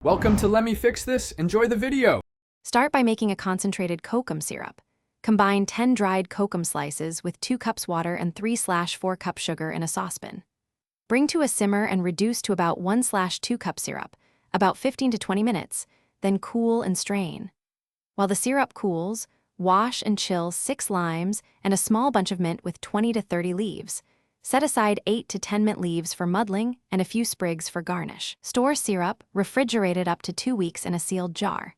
Welcome to Let Me Fix This. Enjoy the video. Start by making a concentrated kokum syrup. Combine 10 dried kokum slices with 2 cups water and 3/4 cup sugar in a saucepan. Bring to a simmer and reduce to about 1/2 cup syrup, about 15 to 20 minutes, then cool and strain. While the syrup cools, wash and chill 6 limes and a small bunch of mint with 20 to 30 leaves. Set aside 8 to 10 mint leaves for muddling and a few sprigs for garnish. Store syrup, refrigerated up to 2 weeks in a sealed jar.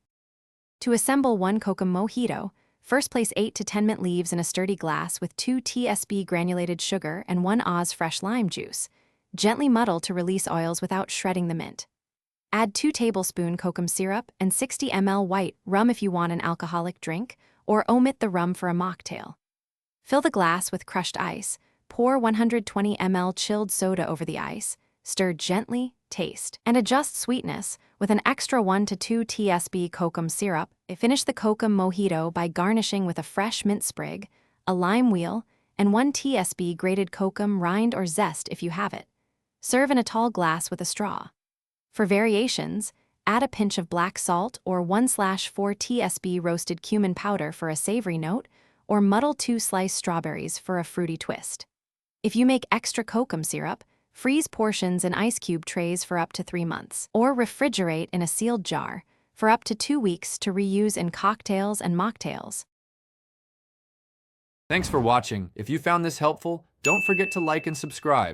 To assemble 1 Kokum Mojito, first place 8 to 10 mint leaves in a sturdy glass with 2 tsp granulated sugar and 1 Oz fresh lime juice. Gently muddle to release oils without shredding the mint. Add 2 tablespoon kokum syrup and 60 ml white rum if you want an alcoholic drink, or omit the rum for a mocktail. Fill the glass with crushed ice. Pour 120 ml chilled soda over the ice, stir gently, taste, and adjust sweetness with an extra 1 to 2 tsp kokum syrup. Finish the kokum mojito by garnishing with a fresh mint sprig, a lime wheel, and 1 tsp grated kokum rind or zest if you have it. Serve in a tall glass with a straw. For variations, add a pinch of black salt or 1/4 tsp roasted cumin powder for a savory note, or muddle 2 sliced strawberries for a fruity twist. If you make extra kokum syrup, freeze portions in ice cube trays for up to 3 months, or refrigerate in a sealed jar for up to 2 weeks to reuse in cocktails and mocktails. Thanks for watching. If you found this helpful, don't forget to like and subscribe.